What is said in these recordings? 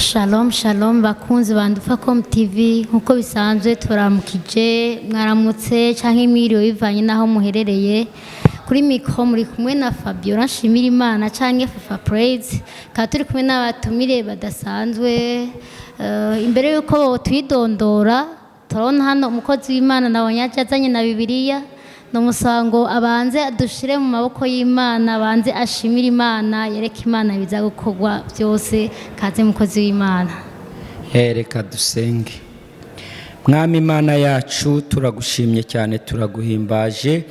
Shalom shalom bakunzi ba Ndufacom Tv nkuko bisanzwe turamukije mwaramutse canke mwiriwe bivanye naho muherereye kuri mikro muri kumwe na Fabio nshimira Imana canke Fafa Praise ka turi kumwe n'abatumire badasanzwe imbere yuko twidondora turabona hano umukozi w'Imana nabonye azanye na Bibiliya no musango abanze adushire mu maboko y'Imana abanze ashimira Imana yereka Imana biza gukorwa byose kaze mukozi w'Imana. Reka dusenge. Mwami Imana yacu turagushimye cyane turaguhimbaje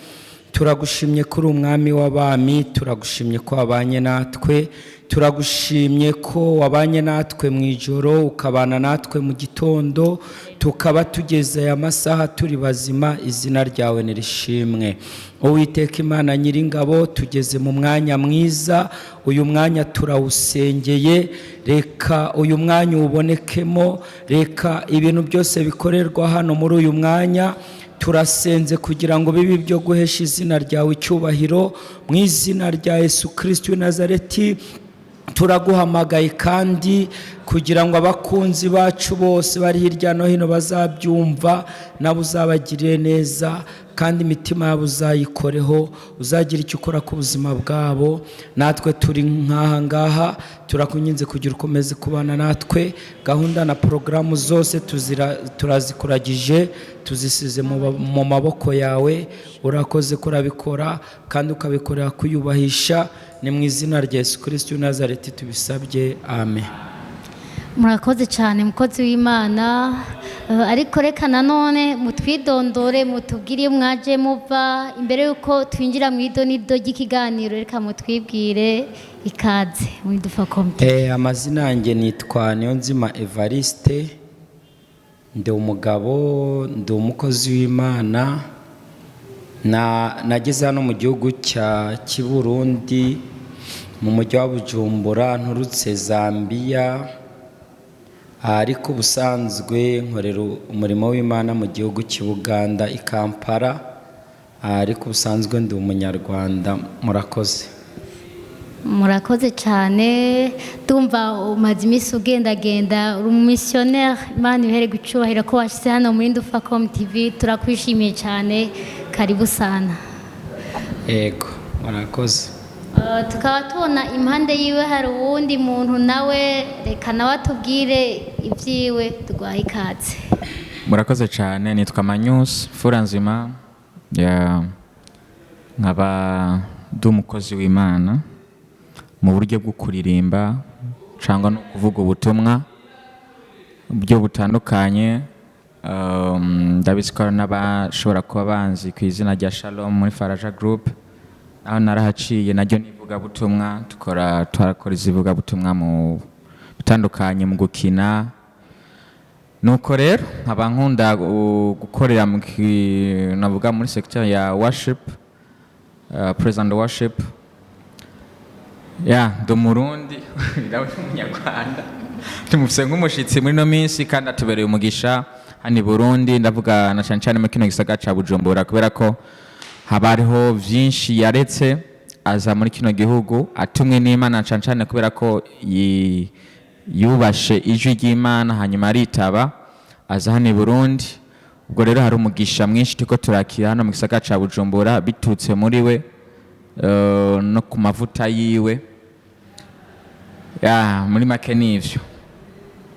turagushimye kuri umwami w'abami turagushimye ko wabanye natwe turagushimye ko wabanye natwe mu ijoro ukabana natwe mu gitondo tukaba tugeze aya masaha turi bazima izina ryawe nirishimwe. Uwiteka Imana nyiringabo tugeze mu mwanya mwiza uyu mwanya turawusengeye reka uyu mwanya ubonekemo reka ibintu byose bikorerwa hano muri uyu mwanya turasenze kugira ngo bibe byo guhesha izina ryawe icyubahiro mu izina rya Yesu Kristo w'i Nazareti. Turaguhamagaye kandi kugira ngo abakunzi bacu bose bari hirya no hino bazabyumva nabo uzabagirire neza kandi imitima yabo uzayikoreho uzagira icyo ukora ku buzima bwabo. Natwe turi nk'aha ngaha turakunyinze kugira ukomeze kubana natwe gahunda na porogaramu zose turazikuragije tuzisize mu maboko yawe. Urakoze kurabikora kandi ukabikorera kuyubahisha ni mu izina rya Yesu Kristo w'i Nazareti tubisabye amen. Murakoze cyane mukozi w'Imana ariko reka nanone mutwidondore mutubwire mwaje muva imbere yuko twinjira mu idonido ry'ikiganiro reka mutwibwire ikaze mu Ndufacom Tv. Amazina yanjye nitwa Niyonzima Evariste ndi umugabo ndi umukozi w'Imana nageze hano mu gihugu cya Burundi mu mujyi wa Bujumbura nturutse Zambia ariko ubusanzwe nkorera umurimo w'Imana mu gihugu cy'Uganda i Kampala ariko ubusanzwe ndi umunyarwanda. Murakoze cyane tumva umaze iminsi ugendagenda uri umumissionnaire Imana ihere gucubahira ko washyize hano muri Ndufacom TV turakwishimiye cyane karibu sana. Yego murakoze. Tukaba tubona impande yiwe hari uwundi muntu nawe reka nawe atubwire ibyiwe tugwaye ikaze. Murakoze cyane nitwa Magnus Furanzima nkaba ndi umukozi w'Imana mu buryo bwo kuririmba cyangwa no kuvuga ubutumwa buryo butandukanye. Ndabizikora n'abashobora kuba banzi ku izina rya Shalom muri Faraja Group aho narahaciye najyo nivuga butumwa turakora izivuga butumwa mu bitandukanye mu gukina. Nuko rero nkaba nkunda gukorera navuga muri sector ya worship praise and worship ndi Umurundi ndawe umunyarwanda tumufise nk'umushitsi muri no minsi kandi atubereye umugisha hani Burundi ndavuga na cyane mu kino gisagara ca Bujumbura kubera ko habariho vyinshi yaretse aza muri kino gihugu atumwe n'Imana cyane kubera ko yubashe ijwi ry'Imana hanyuma aritaba aza hani Burundi. Ubwo rero hari umugisha mwinshi tuko turakira hano mu gisagara ca Bujumbura bitutse muri we no ku mavuta yiwe muri make nivyo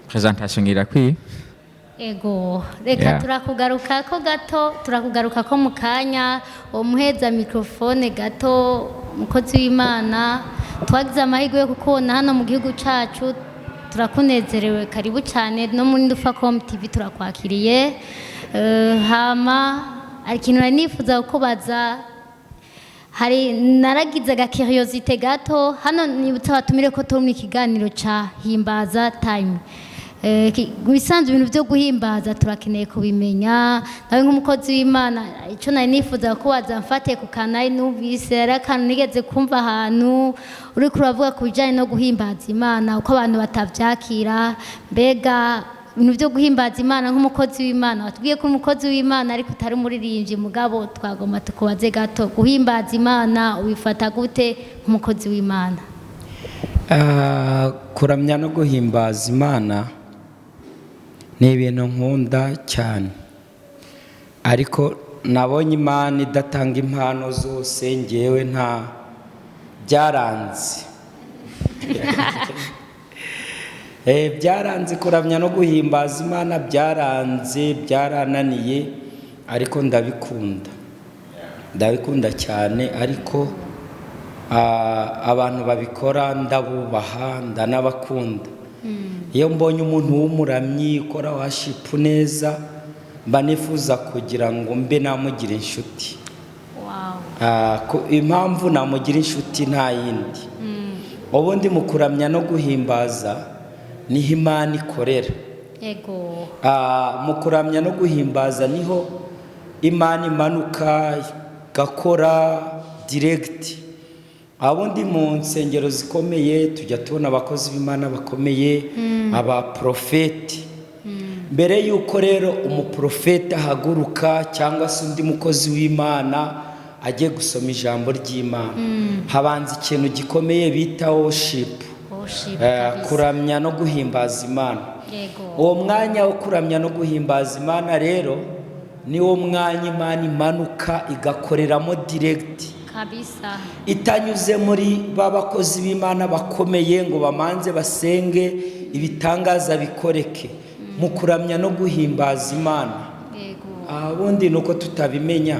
presentation irakwiye. Ego reka turakugaruka ko mu kanya umuheza microphone gato mukozi w'Imana twagize amahirwe yo kukubona hano mu gihugu cacu turakunezerewe karibu cyane no muri Ndufacom TV turakwakiriye. Hama ikintu nifuza kukubaza hari naragize ga curiosité gato hano nibutsa abatumire ko turi mu ikiganiro ca Himbaza time. Bisanzwe ibintu byo guhimbaza turakeneye kubimenya nawe nk'umukozi w'Imana icyo nari nifuza kubaza mfate ku kanari numvise arakantu nigeze kumva ahantu uri kuravuga ku bijyanye no guhimbaza Imana uko abantu batabyakira mbega ibintu byo guhimbaza Imana nk'umukozi w'Imana watubwiye ko umukozi w'Imana ariko utari umuririmbyi mugabo twagomba tukubaze gato guhimbaza Imana ubifata gute nk'umukozi w'Imana? kuramya no guhimbaza Imana ni ibintu nkunda cyane, ariko nabonye Imana idatanga impano zose, ngewe nta byaranze byaranze kuramya no guhimbaza Imana, byaranze, byarananiye, ariko ndabikunda cyane, ariko abantu babikora ndabubaha, ndanabakunda. Iyo mbonye umuntu w'umuramyi ukora worship neza, mba nifuza kugira ngo mbe namugira inshuti. Impamvu namugira inshuti nta yindi, ubundi mu kuramya no guhimbaza niho Imana ikorera. Mu kuramya no guhimbaza niho Imana imanuka igakora direct. Abundi mu nsengero zikomeye tujya tubona abakozi b'Imana bakomeye, abaprofeti. Mbere yuko rero umuprofeti ahaguruka cyangwa se undi mukozi w'Imana agiye gusoma ijambo ry'Imana, habanza ikintu gikomeye bita worship, kuramya no guhimbaza Imana. Uwo mwanya wo kuramya no guhimbaza Imana rero niwo mwanya Imana imanuka igakoreramo direct, itanyuze muri babakozi b'Imana bakomeye ngo bamanze basenge ibitangaza bikoreke. Mu kuramya no guhimbaza Imana ubundi nuko tutabimenya,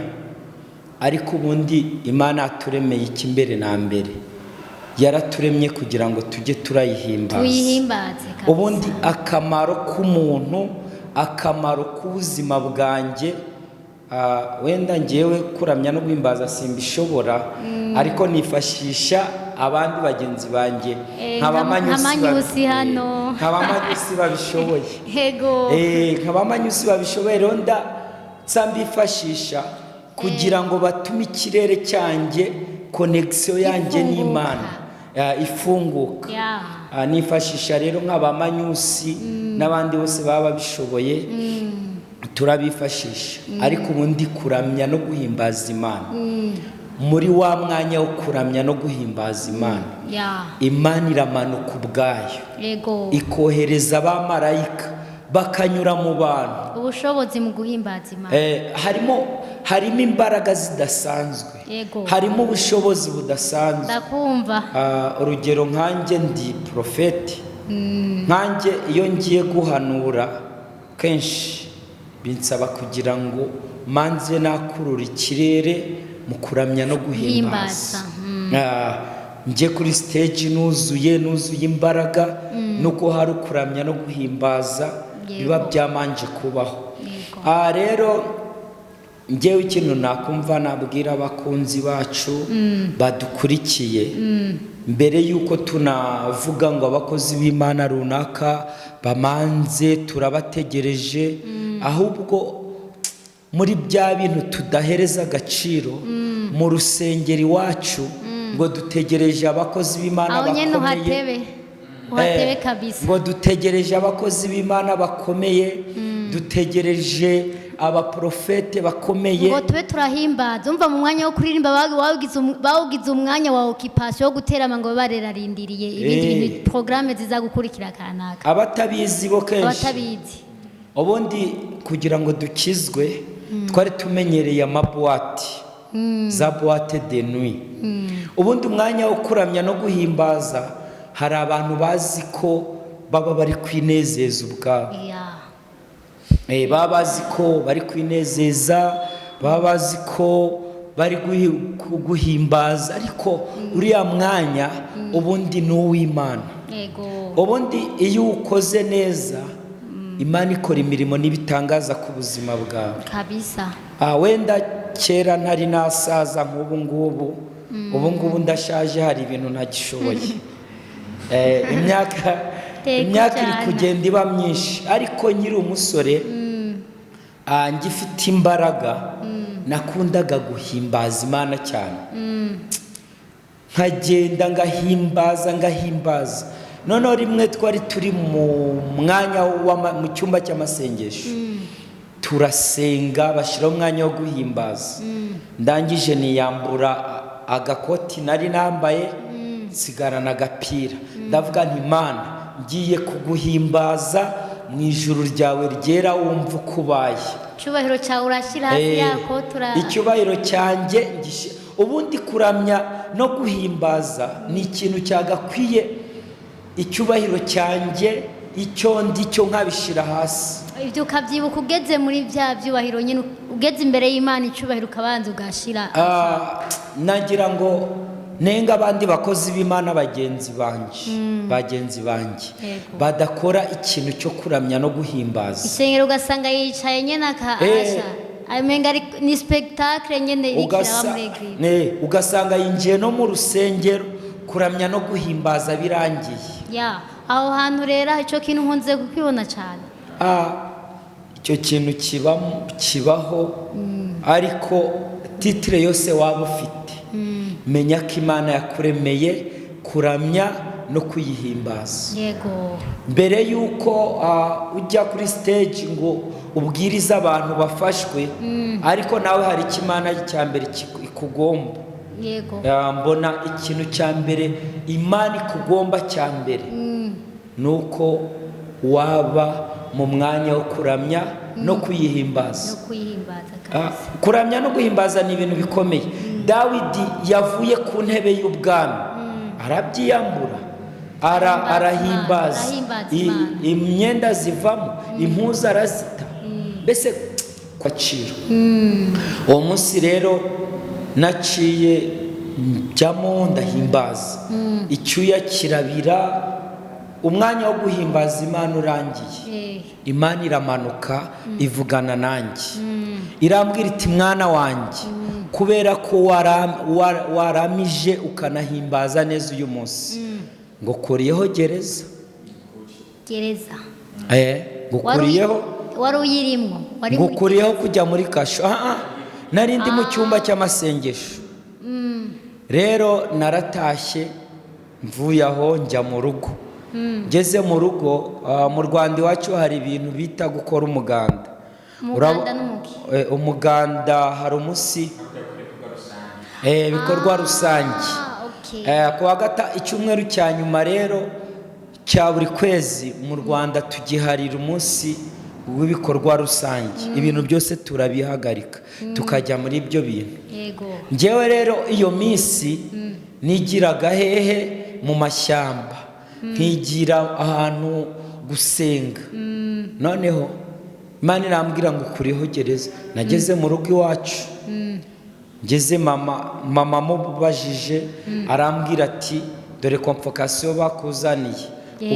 ariko ubundi Imana yaturemeye iki mbere na mbere, yaraturemye kugira ngo tujye turayihimbaza. Ubundi akamaro k'umuntu, akamaro k'ubuzima bwanjye, wenda ngewe kuramya no guhimbaza simbishobora, ariko nifashisha abandi bagenzi banjye nk'abamanyusi hano, nk'abamanyusi babishoboye, nk'abamanyusi babishoboye, rero nsambifashisha kugira ngo batume ikirere cyanjye, connection yanjye n'Imana ifunguka. Nifashisha rero nk'abamanyusi n'abandi bose baba babishoboye, turabifashisha. Ariko ubundi kuramya no guhimbaza Imana, muri wa mwanya wo kuramya no guhimbaza Imana, Imana iramanuka ubwayo ikohereza abamarayika bakanyura mu bantu. Ubushobozi mu guhimbaza Imana harimo imbaraga zidasanzwe, harimo ubushobozi budasanzwe. Ndakumva. Urugero nkanjye ndi profeti, nkanjye iyo ngiye guhanura kenshi binsaba kugira ngo manze nakurura ikirere mu kuramya no guhimbaza. Njye kuri stage nuzuye imbaraga, nuko hari kuramya no guhimbaza biba byamanje kubaho. Rero njyewe ikintu nakumva nabwira abakunzi bacu badukurikiye, mbere yuko tunavuga ngo abakozi b'Imana runaka bamanze turabategereje, ahubwo muri bya bintu tudahereza agaciro mu rusengero iwacu, ngo dutegereje abakozi b'Imana bakomeye, ngo dutegereje abakozi b'Imana bakomeye, dutegereje abaprofete bakomeye, ngo tube turahimbaza. Umva mu mwanya wo kuririmba bawugize umwanya wa occupation wo guterama ngo barerarindiriye ibindi bintu, programme zizagukurikira kanaka. Abatabizi bo kenshi, ubundi kugira ngo dukizwe twari tumenyereye amabuwate, za boîte de nuit. Ubundi umwanya wo kuramya no guhimbaza hari abantu bazi ko baba bari kwinezeza ubwabo, baba bazi ko bari kwinezeza, baba bazi ko bari guhimbaza, ariko uriya mwanya ubundi ni uw'Imana. Ubundi iyo ukoze neza, Imana ikora imirimo n'ibitangaza ku buzima bwawe. Wenda kera ntari nasaza nk'ubu ngubu ndashaje, hari ibintu ntagishoboye. Imyaka iri kugenda iba myinshi, ariko nkiri umusore ngifite imbaraga, nakundaga guhimbaza Imana cyane, nkagenda ngahimbaza. Noneho rimwe twari turi mu mwanya mu cyumba cy'amasengesho, turasenga bashyiraho umwanya wo guhimbaza. Ndangije niyambura agakoti nari nambaye, sigarana agapira ndavuga nti Imana ngiye kuguhimbaza mu ijuru ryawe ryera wumva uko ubaye icyubahiro cyawe urashyira hasi yako icyubahiro cyanjye ubundi kuramya no guhimbaza ni ikintu cyagakwiye icyubahiro cyanjye icyo ndi cyo nkabishira hasi ibyo ukabyibuka ugeze muri bya byubahiro nyine ugeze imbere y'Imana icyubahiro ukabanza ugashira nagira ngo nenga abandi bakozi b'Imana bagenzi banjye badakora ikintu cyo kuramya no guhimbaza isengero ugasanga yicaye nyine akahasha amenga ni spectacle nyine irikira bamurege ugasanga yinjiye no mu rusengero kuramya no guhimbaza birangiye aho hantu rero icyo kintu nkunze kukibona cyane icyo kintu kibaho ariko titire yose waba ufite menya ko Imana yakuremeye kuramya no kuyihimbaza yego mbere yuko ujya kuri stage ngo ubwirize abantu bafashwe ariko nawe hari ikimana cya mbere ikugomba yego mbona ikintu cya mbere Imana ikugomba cya mbere nuko waba mu mwanya wo kuramya no kuyihimbaza kuramya no guhimbaza ni ibintu bikomeye Dawidi yavuye ku ntebe y'ubwami arabyiyambura arahimbaza imyenda zivamo impuzu arazita mbese kwacira uwo munsi rero naciye njyamo ndahimbaza icyuya kirabira umwanya wo guhimbaza Imana urangiye Imana iramanuka ivugana nanjye irambwira iti mwana wanjye kubera ko waramije ukanahimbaza neza uyu munsi ngo kuriyeho gereza ngukuriyeho wari uyirimo ngukuriyeho kujya muri kasho nari ndi mu cyumba cy'amasengesho rero naratashye mvuye aho njya mu rugo ngeze mu rugo mu Rwanda iwacu hari ibintu bita gukora umuganda umuganda hari umunsi ibikorwa rusange icyumweru cya nyuma rero cya buri kwezi mu Rwanda tugiharira umunsi w'ibikorwa rusange ibintu byose turabihagarika tukajya muri ibyo bintu njyewe rero iyo minsi nigiraga hehe mu mashyamba nkigira ahantu gusenga noneho Imana irambwira ngo kuriho gereza nageze mu rugo iwacu ngeze mama mubajije arambwira ati dore convocation bakuzaniye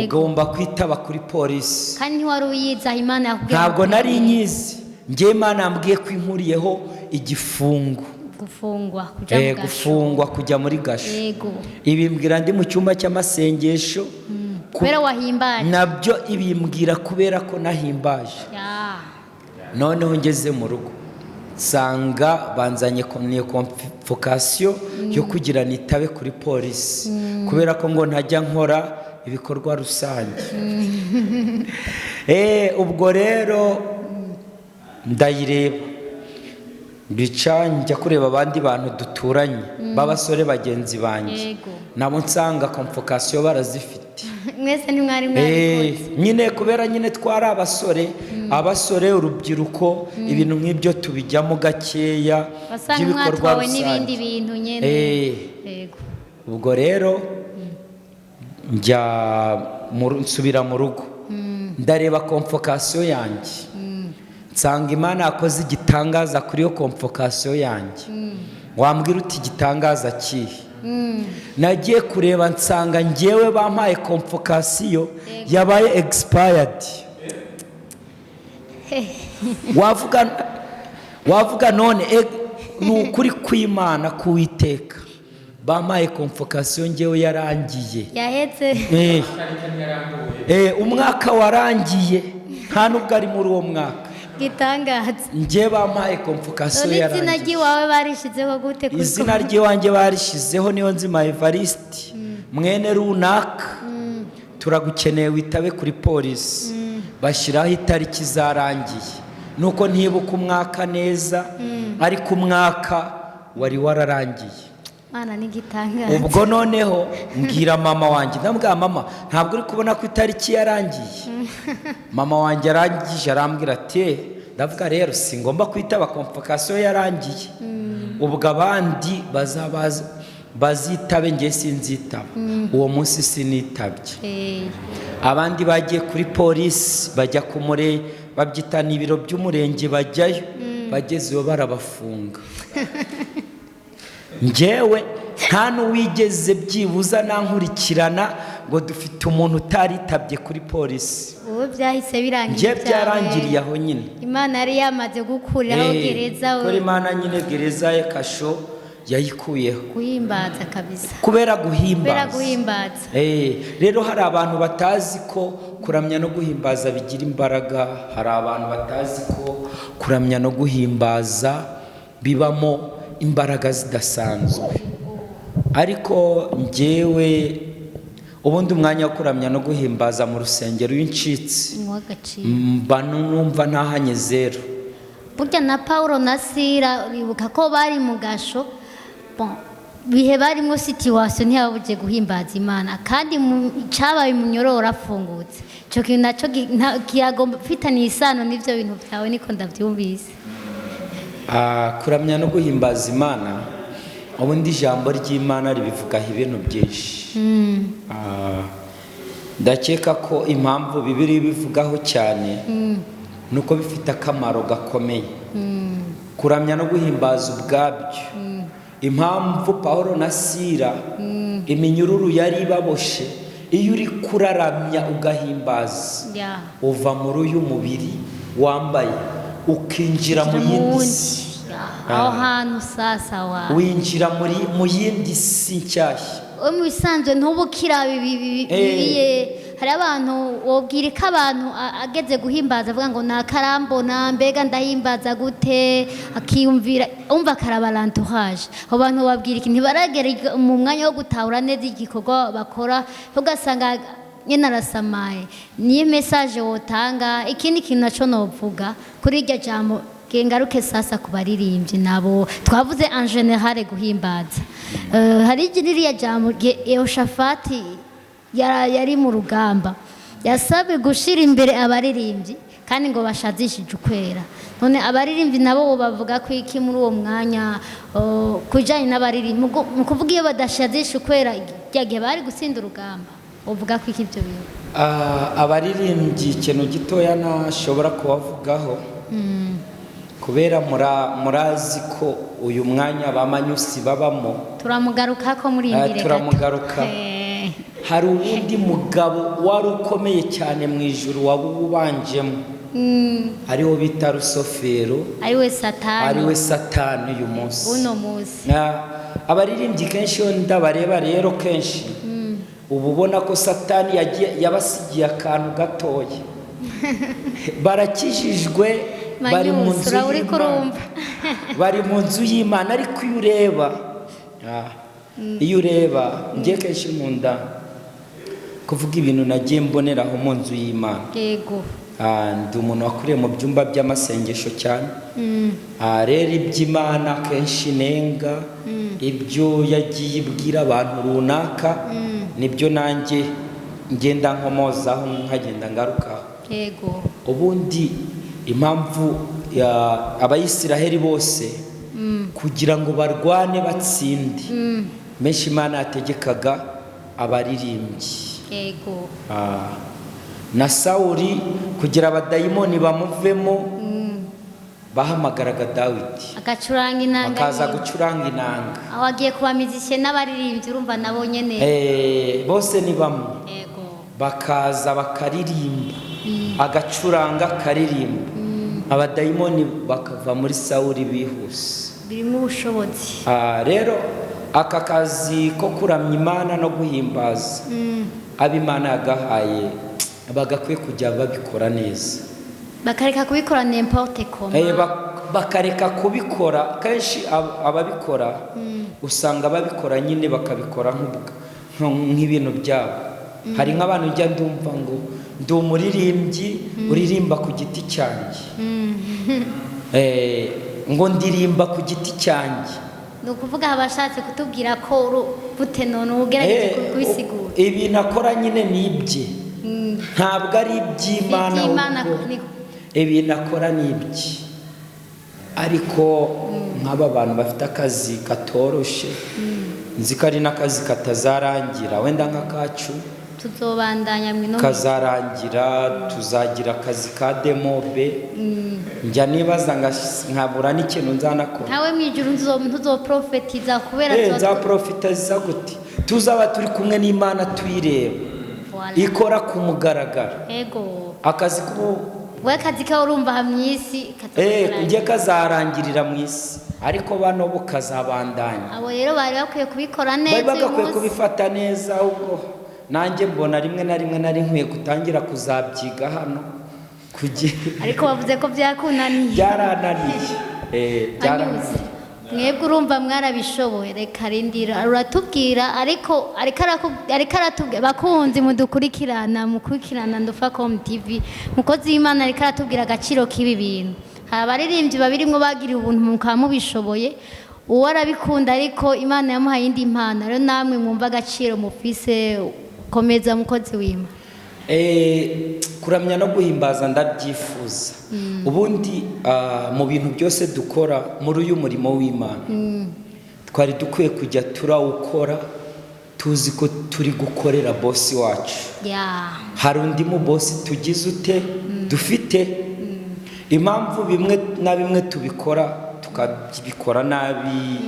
ugomba kwitaba kuri polisi kandi ntiwari uyiza Imana yakubwiye ntabwo nari nyizi njye Imana yambwiye ko inkuriyeho igifungo gufungwa kujya muri gasho ibimbwira ndi mu cyumba cy'amasengesho kubera wahimbaje nabyo ibimbwira kubera ko nahimbaje noneho ngeze mu rugo nsanga banzanye convocation yo kugira nitabe kuri polisi kubera ko ngo ntajya nkora ibikorwa rusange ubwo rero ndayireba bica njya kureba abandi bantu duturanye b'abasore bagenzi banjye nabo nsanga convocation barazifite mwese ntimwari mwari nyine kubera nyine twari abasore urubyiruko ibintu nk'ibyo tubijyamo gakeya by'ibikorwa rusange n'ibindi bintu nyine ubwo rero nsubira mu rugo ndareba convocation yanjye nsanga Imana yakoze igitangaza kuri iyo convocation yanjye wambwira uti igitangaza kihe nagiye kureba nsanga njyewe bampaye convocation yabaye expired wavuga none ni ukuri kw'Imana kuwiteka bampaye convocation njyewe yarangiye yahetse umwaka warangiye nta nubwo ari muri uwo mwaka gitangaza njye bampaye convocation yarangiye izina ry'iwawe barishizeho gute izina ry'iwanjye barishizeho niyo nzima Evariste mwene runaka turagukeneye witabe kuri polisi bashyiraho itariki zarangiye nuko ntibuka umwaka neza ariko umwaka wari wararangiye Mana n'igitangaza. ubwo noneho mbwira mama wanjye, ndambwira mama ntabwo uri kubona ko itariki yarangiye. Mama wanjye arangije arambwira ati ndavuga rero singomba kwitaba convocation yarangiye, ubwo abandi bazitabe njye sinzitaba. Uwo munsi sinitabye. Abandi bagiye kuri polisi bajya kumure babyita n'ibiro by'umurenge bajyayo, bagezeyo barabafunga. Njyewe nta n'uwigeze byibuza nankurikirana ngo dufite umuntu utaritabye kuri polisi. Ubu byahise birangira. Njye byarangiriye aho nyine. Imana yari yamaze gukuriraho gereza. Kuri Imana nyine gereza ya Kasho yayikuyeho. Guhimbaza kabisa. Kubera guhimbaza. Rero hari abantu batazi ko kuramya no guhimbaza bigira imbaraga. Hari abantu batazi ko kuramya no guhimbaza bibamo imbaraga zidasanzwe. Ariko njyewe ubundi umwanya wo kuramya no guhimbaza mu rusengero w'incitsi mba numva ntahanye zero. Burya na Paulo na Sila uribuka ko bari mu gasho, bihe barimo situation ntiyabuje guhimbaza Imana, kandi cyabaye munyorora afungutse. Cyo kintu nacyo kiyagomba fitaniye isano n'ivyo bintu byawe, niko ndavyumvise. Kuramya no guhimbaza Imana, ubundi ijambo ry'Imana ribivugaho ibintu byinshi. Ndakeka ko impamvu Bibiliya bivugaho cyane nuko bifite akamaro gakomeye. Kuramya no guhimbaza ubwabyo, impamvu Paulo na Sila iminyururu yari baboshe, iyo uri kuraramya ugahimbaza uva muri uyu mubiri wambaye ukinjira mu yindi si. Aho hantu sasa wa winjira mu yindi si nshyashya. Mu bisanzwe ntubukira bibiye. Hari abantu wobwira ko abantu ageze guhimbaza avuga ngo nakarambona mbega ndahimbaza gute, akiyumvira umva karabalantuhaje. Abo bantu babwira iki ntibaragera mu mwanya wo gutahura neza igikorwa bakora, ugasanga nyine arasamaye. Niyo message wotanga. Ikindi kintu naco novuga kuri iryo jambo ngaruke sasa ku baririmbyi nabo twavuze en general guhimbaza. Hari ririya jambo Yehoshafati yari mu rugamba, yasabe gushira imbere abaririmbyi kandi ngo bashazishije ukwera. None abaririmbyi nabo bavuga ko iki muri uwo mwanya kujanye n'abaririmbyi mu kuvuga iyo badashazisha ukwera igihe bari gutsinda urugamba, uvuga ko iki ibyo bintu? Abaririmbyi ikintu gitoya nashobora kubavugaho, kubera murazi ko uyu mwanya ba Magnus babamo. Turamugaruka ko muri imbere gato. Turamugaruka. Hari uwundi mugabo wari ukomeye cyane mu ijuru wabubanjemo, ariwo bita Rusofero, ariwe Satani uyu munsi. Uno munsi abaririmbyi kenshi iyo ndabareba rero kenshi ubu ubona ko Satani yabasigiye akantu gatoya. Barakijijwe, bari mu nzu y'Imana, bari mu nzu y'Imana. Ariko iyo ureba ngiye kenshi nkunda kuvuga ibintu nagiye mboneraho mu nzu y'Imana. Yego. Ndi umuntu wakuriye mu byumba by'amasengesho cyane. Rero iby'Imana kenshi nenga, ibyo yagiye ibwira abantu runaka nibyo nanjye ngenda nkomozaho nkagenda ngarukaho. Yego. Ubundi impamvu abayisiraheli bose kugira ngo barwane batsinde, menshi Imana yategekaga abaririmbyi. Yego. Na Sawuli kugira abadayimoni bamuvemo bahamagaraga Dawidi agacuranga inanga, akaza gucuranga inanga. Aho agiye kubamizishe n'abaririmbyi urumva nabo nyene bose ni bamwe. Yego. Bakaza bakaririmba, agacuranga akaririmba, abadayimoni bakava muri Sawuli bihuse. Birimo ubushobozi. Rero aka kazi ko kuramya Imana no guhimbaza ab'Imana yagahaye bagakwiye kujya babikora neza, bakareka kubikora n'importe comment. Bakareka kubikora kenshi ababikora usanga babikora nyine bakabikora nk'ibintu byabo. Hari nk'abantu ujya ndumva ngo ndi umuririmbyi uririmba ku giti cyanjye, ngo ndirimba ku giti cyanjye. ni ukuvuga abashatse kutubwira ko gute none ugerageje kubisigura ibintu akora nyine ni ibye ntabwo ari iby'Imana ibintu akora ni ibye ariko nk'aba bantu bafite akazi katoroshe nzi ko ari n'akazi katazarangira wenda nk'akacu tuzobandanya mwino kazarangira tuzagira akazi ka demobe njya nibaza nkabura n'ikintu nzanakora ntawe mwijuru ntuzoprofetiza kubera nzaprofetiza gute tuzaba turi kumwe n'Imana tuyireba ikora ku mugaragaro ego akazi we akazi kawe urumva hamyisi njye kazarangirira mu isi ariko bano bo kazabandanya abo rero bari bakwiye kubikora neza bari bagakwiye kubifata neza ahubwo nanjye mbona rimwe na rimwe nari nkwiye gutangira kuzabyiga hano ariko bavuze ko byakunaniye byarananiye mwebwe urumva mwarabishoboye reka rindira uratubwira ariko aratubwira bakunzi mudukurikirana Ndufacom TV mukozi w'Imana ariko aratubwira agaciro k'ibi bintu hari abaririmbyi babirimo bagiriye ubuntu mukaba mubishoboye uwo arabikunda ariko Imana yamuhaye indi mpano rero namwe mwumva agaciro mufise komeza mukozi w'Imana kuramya no guhimbaza ndabyifuza ubundi mu bintu byose dukora muri uyu murimo w'Imana twari dukwiye kujya turawukora tuzi ko turi gukorera bosi wacu hari undi mu bosi tugize ute dufite impamvu bimwe na bimwe tubikora tukabikora nabi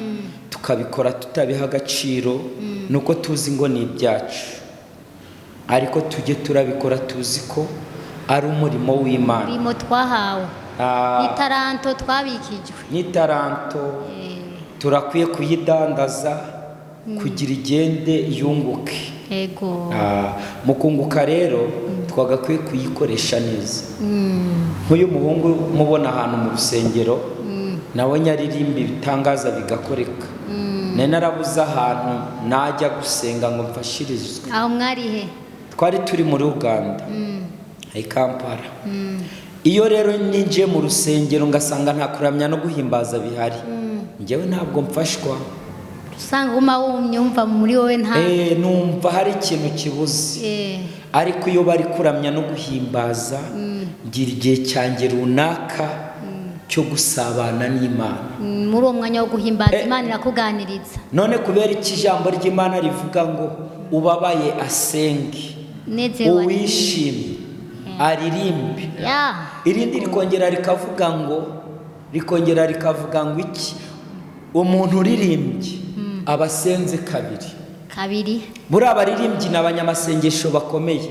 tukabikora tutabiha agaciro nuko tuzi ngo ni ibyacu ariko tujye turabikora tuzi ko ari umurimo w'Imana umurimo twahawe n'itaranto twabikijwe n'itaranto turakwiye kuyidandaza kugira igende yunguke ego mu kunguka rero twagakwiye kuyikoresha neza nk'uyu muhungu mubona ahantu mu rusengero nawe nyaririmba ibitangaza bigakoreka nari narabuze ahantu najya gusenga ngo mfashirizwe aho mwarihe twari turi muri Uganda i Kampala iyo rero ninjiye mu rusengero ngasanga nta kuramya no guhimbaza bihari njyewe ntabwo mfashwa usanga uma wumva muri wowe nta numva hari ikintu kibuze ariko iyo bari kuramya no guhimbaza ngira igihe cyanjye runaka cyo gusabana n'Imana muri uwo mwanya wo guhimbaza Imana irakuganiriza none kubera iki ijambo ry'Imana rivuga ngo ubabaye asenge uwishimye aririmbe irindi rikongera rikavuga ngo iki umuntu uririmbye abasenze kabiri buriya abaririmbyi ni abanyamasengesho bakomeye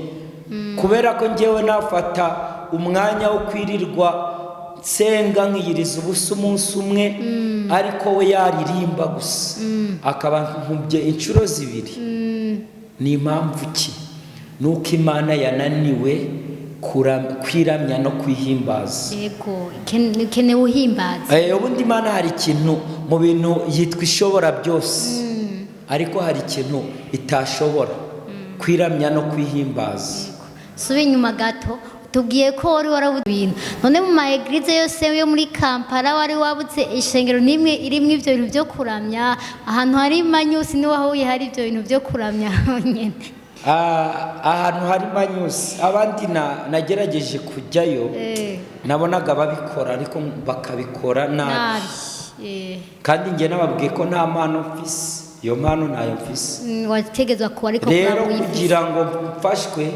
kubera ko njyewe nafata umwanya wo kwirirwa nsenga nkiyiriza ubusa umunsi umwe ariko we yaririmba gusa akaba nkubye inshuro zibiri ni impamvu ki nuko Imana yananiwe kwiramya no kwihimbaza yego ikenewe uhimbaza ubundi Imana hari ikintu mu bintu yitwa ishobora byose ariko hari ikintu itashobora kwiramya no kwihimbaza subi inyuma gato tubwiye ko wari warabuze ibintu none mu maeglize yose yo muri Kampala wari wabuze ishengero nimwe irimo ibyo bintu byo kuramya ahantu hari Magnus ni wahuye hari ibyo bintu byo kuramya nyene ahantu hari Magnus abandi nagerageje kujyayo nabonaga babikora ariko bakabikora nabi kandi njye nababwiye ko nta mpano mfise iyo mpano nayo mfise wategezwa ko ariko rero kugira ngo mfashwe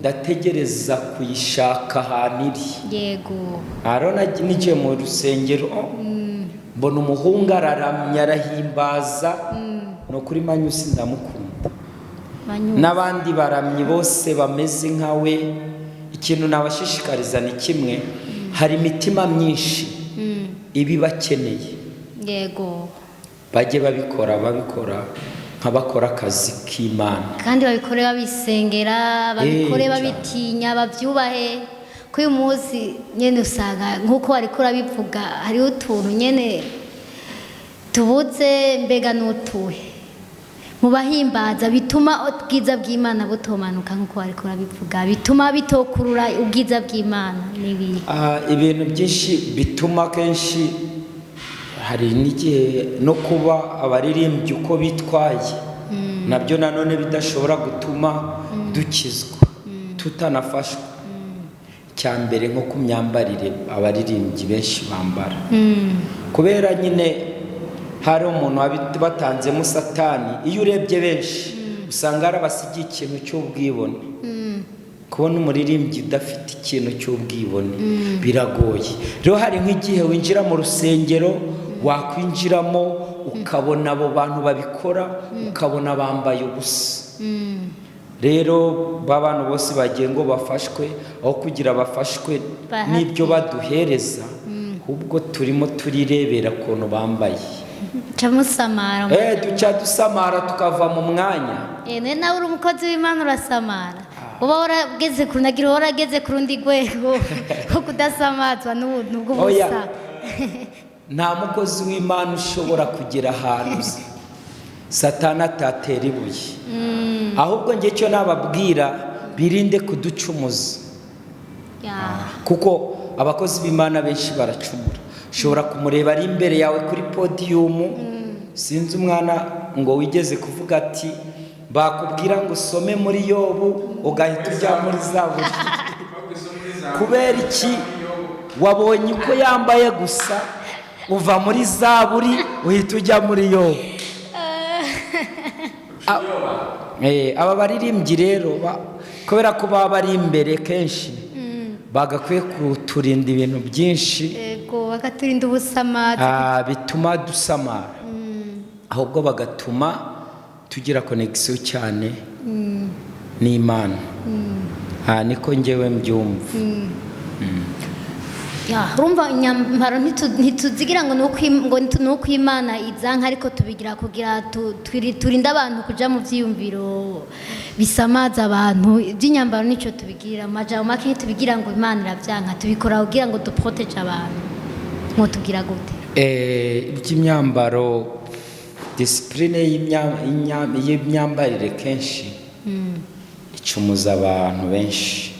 ndategereza kuyishaka ahantu iri yego nigiye mu rusengero mbona umuhungu araramya arahimbaza no kuri Magnus ndamukunda n'abandi baramyi bose bameze nkawe ikintu nabashishikariza ni kimwe hari imitima myinshi ibi bakeneye yego bajye babikora nk'abakora akazi k'Imana kandi babikore babisengera babikore babitinya babyubahe ko uyu munsi nyene usanga nk'uko ariko urabivuga hariho utuntu nyene tubuze mbega n'utuhe mu bahimbaza bituma ubwiza bw'Imana butomanuka nk'uko ariko urabivuga bituma bitokurura ubwiza bw'Imana nibiye ibintu byinshi bituma kenshi hari n'igihe no kuba abaririmbyi uko bitwaye nabyo nanone bidashobora gutuma dukizwa tutanafashwa. Cyambere nko ku myambarire abaririmbyi benshi bambara, kubera nyine hari umuntu batanzemo satani. Iyo urebye benshi usanga arabasigiye ikintu cy'ubwibone. Kubona umuririmbyi udafite ikintu cy'ubwibone biragoye. Rero hari nk'igihe winjira mu rusengero, wakwinjiramo ukabona abo bantu babikora, ukabona bambaye ubusa. Rero bantu bose bagiye ngo bafashwe, aho kugira bafashwe n'ibyo baduhereza, ahubwo turimo turirebera ukuntu bambaye. Camusamara. Duca dusamara tukava mu mwanya. Nawe uri umukozi w'Imana urasamara. Uba warageze kunagira warageze ku rundi rwego ko kudasamazwa n'ubuntu bw'ubusa. Nta mukozi w'Imana ushobora kugera ahantu Satani atatera ibuye. Ahubwo nge cyo nababwira birinde kuducumuza. Kuko abakozi b'Imana benshi baracumura. Ushobora kumureba ari imbere yawe kuri podium, sinzi umwana ngo wigeze kuvuga ati bakubwira ngo usome muri Yobu ugahita ujya muri Zaburi. Kubera iki? Wabonye uko yambaye gusa uva muri Zaburi uhita ujya muri Yobu. Aba baririmbyi rero kubera ko baba bari imbere kenshi bagakwiye kuturinda ibintu byinshi, bakaturinda ubusamazi bituma dusamara, ahubwo bagatuma tugira connection cyane n'Imana. Niko njyewe mbyumva. Urumva inyambaro ntituzigira ngo nuko Imana izanka, ariko tubigira kugira turinde abantu kuja mu vyiyumviro bisamaza abantu. Iby'inyambaro nico tubigira amajambo make, tubigira ngo Imana iravyanka, tubikora kugira ngo duprotege abantu. Ngo tugira gute? Iby'imyambaro, discipline y'imyambarire kenshi icumuza abantu benshi,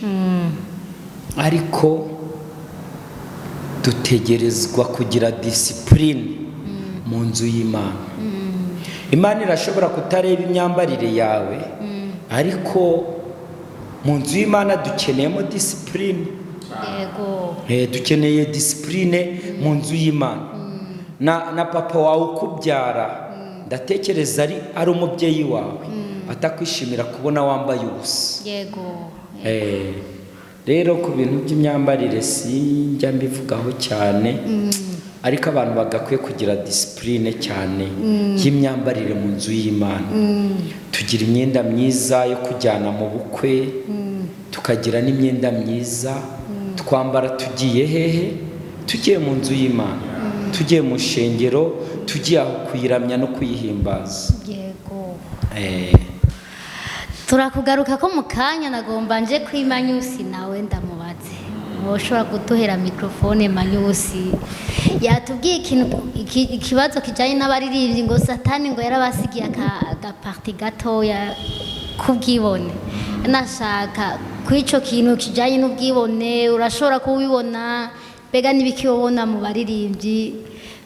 ariko dutegerezwa kugira discipline mu nzu y'Imana. Imana irashobora kutareba imyambarire yawe, ariko mu nzu y'Imana dukeneyemo discipline. Dukeneye discipline mu nzu y'Imana. Na papa wawe ukubyara ndatekereza ari umubyeyi wawe atakwishimira kubona wambaye ubusa. Rero ku bintu by'imyambarire sinjya mbivugaho cyane, ariko abantu bagakwiye kugira discipline cyane y'imyambarire mu nzu y'Imana. Tugira imyenda myiza yo kujyana mu bukwe, tukagira n'imyenda myiza twambara tugiye hehe? Tugiye mu nzu y'Imana, tugiye mu shengero, tugiye aho kuyiramya no kuyihimbaza. Turakugaruka ko mu kanya nagomba nje kuri Magnus, nawe ndamubaze woshobora gutohera microphone. Magnus yatubwiye ikibazo kijanye n'abaririmbyi ngo Satani ngo yarabasigiye agaparti gatoya kubwibone. Nashaka kwico kintu kijanye n'ubwibone urashobora kubibona, bega nibikibona mu baririmbyi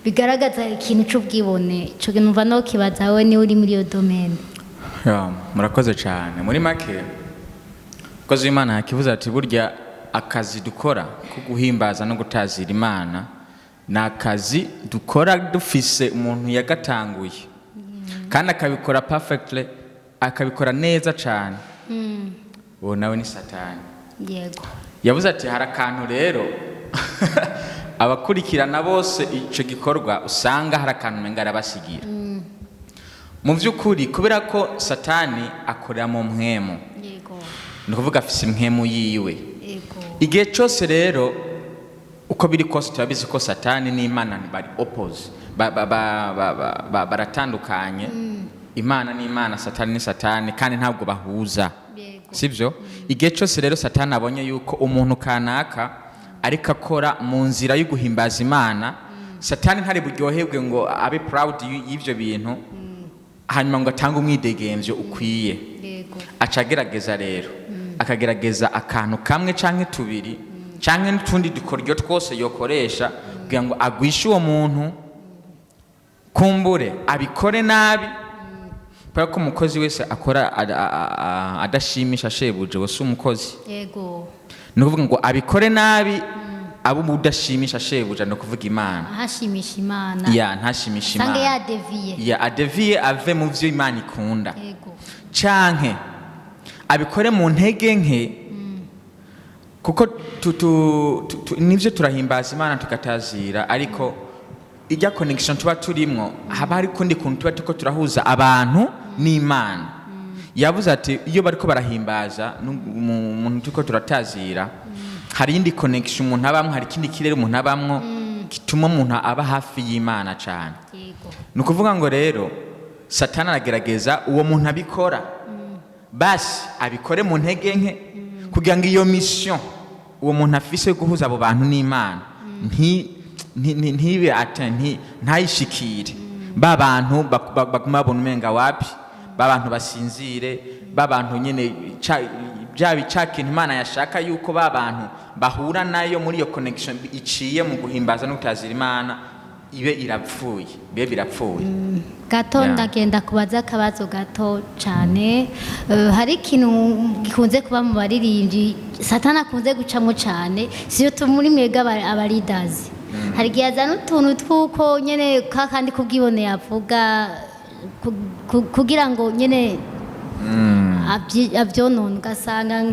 bigaragaza ikintu cy'ubwibone. Cyo numva no kibaza we ni uri muri yo domaine. Murakoze cyane. Muri make kozi Imana yakivuze ati burya akazi dukora ko guhimbaza no gutazira Imana na akazi dukora dufise umuntu yagatanguye kandi akabikora perfectly, akabikora neza cyane. Uwo nawe ni Satani. Yavuze ati hari akantu rero abakurikirana bose ico gikorwa usanga hari akantu menga arabasigira. Mu by'ukuri kubera ko Satani akorera mu mpwemu, ni kuvuga afise impwemu yiwe. Igihe cyose rero uko biri kose turabizi ko Satani n'Imana bari oppose, baratandukanye. Imana ni Imana, Satani ni Satani, kandi ntabwo bahuza, sibyo? Igihe cyose rero Satani abonye yuko umuntu kanaka ariko akora mu nzira yo guhimbaza Imana, Satani ntari buryoherwe ngo abe proud y'ivyo bintu, hanyuma ngo atange umwidegemvyo ukwiye. Acagerageza rero akagerageza akantu kamwe canke tubiri canke n'utundi dukoryo twose yokoresha kugira ngo agwishe uwo muntu kumbure abikore nabi kubera ko umukozi wese akora adashimisha shebuja wese umukozi yego ni ukuvuga ngo abikore nabi abo udashimisha shebuja no kuvuga Imana hashimisha Imana ntashimisha Imana sange adeviye ave mu vyo Imana ikunda yego canke abikore mu ntege nke kuko nivyo turahimbaza Imana tukatazira ariko ijya connection tuba turimwo haba hari kundi kuntu tuba tuko turahuza abantu n'Imana yavuze ati iyo bariko barahimbaza umuntu tuko turatazira hari indi connection umuntu abamwe hari kindi kirere umuntu abamwo kituma umuntu aba hafi y'Imana cyane ni ukuvuga ngo rero Satani aragerageza uwo muntu abikora basi abikore mu ntege nke kugira ngo iyo mission uwo muntu afise guhuza abo bantu n'Imana ntibe ntayishikire ba bantu baguma babona umenga wapi ba bantu basinzire ba bantu nyene byabi cyakintu Imana yashaka yuko ba bantu bahura nayo muri iyo connection iciye mu guhimbaza no gutazira Imana ibe irapfuye birapfuye gato ndagenda kubaza akabazo gato cyane hari ikintu gikunze kuba mu baririmbyi Satani akunze gucamo cyane siyo tumuri mwega abaridazi hari igihe azana utuntu tw'uko nyene kandi kubwibone yavuga kugira ngo nyene abyonona ugasanga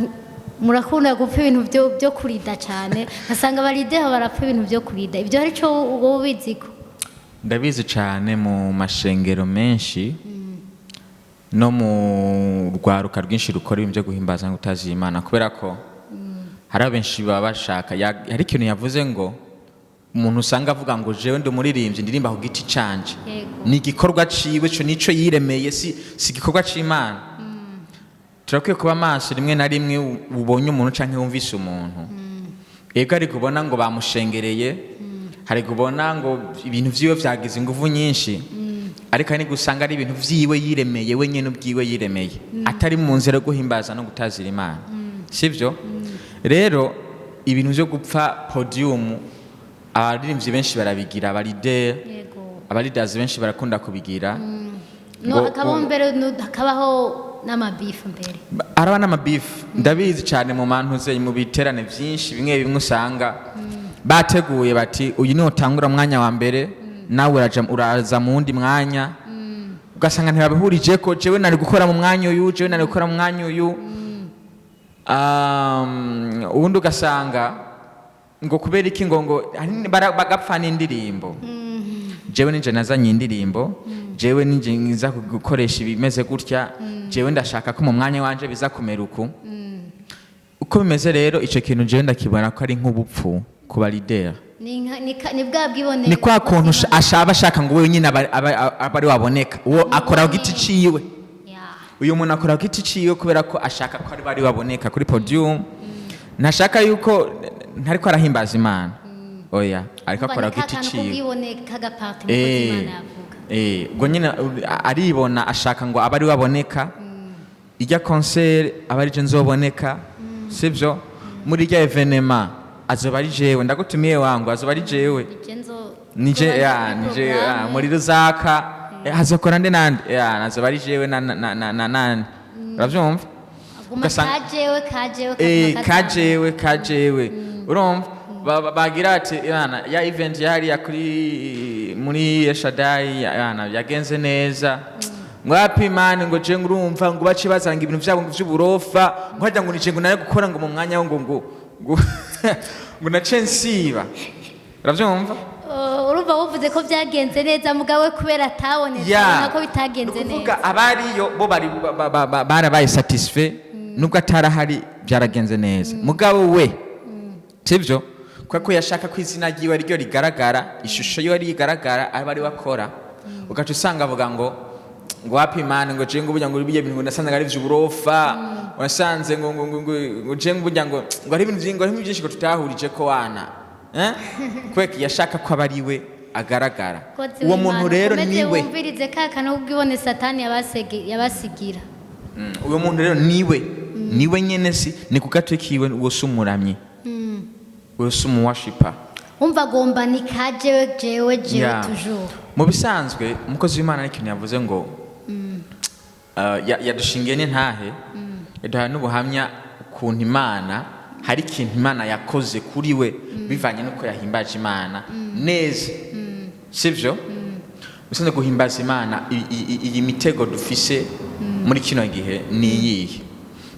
murakunda gupfa ibintu byo kurida cyane asanga barideho barapfa ibintu byo kurida ibyo ari cyo wowe ubiziko ndabizi cyane mu mashengero menshi no mu rwaruka rwinshi rukora ibintu byo guhimbaza no gutaza Imana kubera ko hari abenshi baba bashaka hari ikintu yavuze ngo umuntu usanga avuga ngo jewe ndi umuririmbyi ndirimba ku giti canje ni igikorwa ciwe cyo nico yiremeye si igikorwa c'Imana turakwiye kuba maso rimwe na rimwe ubonye umuntu canke wumvise umuntu ego ari kubona ngo bamushengereye hari kubona ngo ibintu vyiwe vyagize ingufu nyinshi ariko ari gusanga ari ibintu vyiwe yiremeye we nyene ubwiwe yiremeye atari mu nzira yo guhimbaza no gutazira Imana sivyo rero ibintu vyo gupfa podium abaririmbyi benshi barabigira abaridazi benshi barakunda kubigira hakabaho n'amabifu mbere araba n'amabifu ndabizi cyane mu mantuze mu biterane byinshi bimwe usanga bateguye bati uyu ni utangura mwanya wa mbere nawe uraza mu wundi mwanya ugasanga ntibabihurije ko jewe nari gukora mu mwanya uyu jewe nari gukora mu mwanya uyu ubundi ugasanga ngo kubera iki ngo bagapfa n'indirimbo jewe ninje nazanye indirimbo jewe ninje ngiza gukoresha ibimeze gutya jewe ndashaka ko mu mwanya wanje biza kumera uko bimeze rero ico kintu jewe ndakibona ko ari nk'ubupfu ku balidera ni bwa bwibone ni kwa kuntu ashaka ngo wewe nyine abari waboneka uwo akora ku giti ciwe uyu muntu akora ku giti ciwe kubera ko ashaka ko ari bari waboneka kuri podium ntashaka yuko ntariko arahimbaza Imana oya ariko akora ku giti ciwe ubwo nyine aribona ashaka ngo abari waboneka ijya concert abari je nzoboneka sivyo muri ijya evenement azoba ari jewe ndagutumiye wangu azoba ari jewe nije muri ruzaka hazokora nde nande azoba ari jewe na uravyumva kajewe urumva bagira ati ya event yari kuri muri Eshadai yagenze neza ngwapi Imana ngo je ngurumva ngo bace bazanga ibintu byabo ngo by'uburofa nkajya ngo nije ngo nare gukora ngo mu mwanya ngo nace nsiba uravyumva urumva wuvuze ko byagenze neza mugawe kubera atabonetse nako bitagenze neza kuvuga abariyo bo barabaye satisfait nubwo atarahari byaragenze neza mugabo we sivyo kwako yashaka ko izina ryiwe ryo rigaragara ishusho yo rigaragara abari bakora ugaca usanga avuga ngo wapi Imana ngo je ngubujya ngo biye bintu nasanze ari vy'uburofa wasanze ngo je ngubujya ngo ari ibintu byinshi ko tutahurije ko wana kweki yashaka ko abariwe agaragara uwo muntu rero niwe umvirize kaka no ubwibone Satani yabasigira uwo muntu rero niwe nyene si ni kugatwikiwe uwo sumuramye uwo sumu worshiper umva gomba ni kajewe jewe toujours mu bisanzwe umukozi w'Imana n'ikintu yavuze ngo yadushingiye n'intahe yaduhaye n'ubuhamya ukuntu Imana hari ikintu Imana yakoze kuri we bivanye n'uko yahimbaje Imana neza sivyo usanzwe guhimbaza Imana iyi mitego dufise muri kino gihe ni iyihe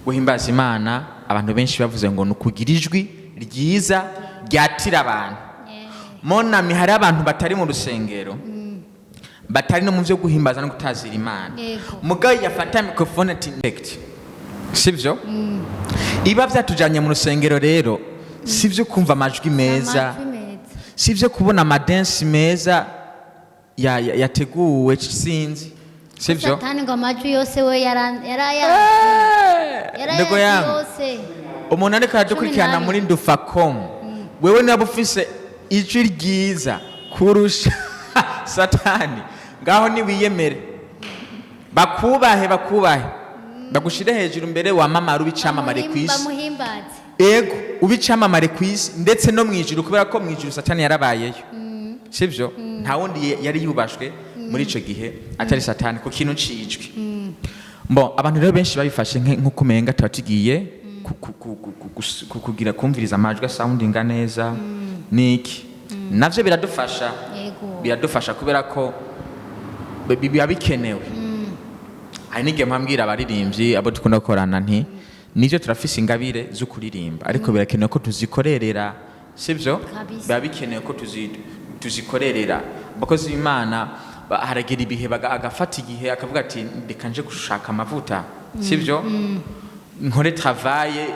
guhimbaza Imana abantu benshi bavuze ngo nukugira ijwi ryiza ryatira abantu monami hari abantu batari mu rusengero batari no mu byo guhimbaza no gutazira Imana mugabo yafata microphone direct sivyo iba vyatujanye mu rusengero rero sivyo kumva amajwi meza sivyo kubona amadensi meza yateguwe sinzi sivyo satani ngo amajwi yose we ndego yangu umuntu ariko aradukurikirana muri Ndufacom wewe niba ufise ijwi ryiza kurusha satani ngaho niwiyemere bakubahe bagushire hejuru mbere wamamara ubicamamare kwisi ego ubicamamare kwisi ndetse no mwijuru kubera ko mwijuru satani yarabayeyo sivyo nta wundi yari yubashwe muri ico gihe atari satani ku kintu cijwi abantu rero benshi babifashe nk'uko umenga tugiye kugira kumviriza amajwi soundinga neza niki navyo biradufasha kubera ko biba bikenewe hari n'igihe mpambwira abaririmbyi abo dukunda gukorana nti nivyo turafise ingabire zo kuririmba ariko birakenewe ko tuzikorerera sivyo biba bikenewe ko tuzikorerera abakozi b'Imana haragira ibihe agafata igihe akavuga ati ndeka nje gushaka amavuta sivyo nkore travaye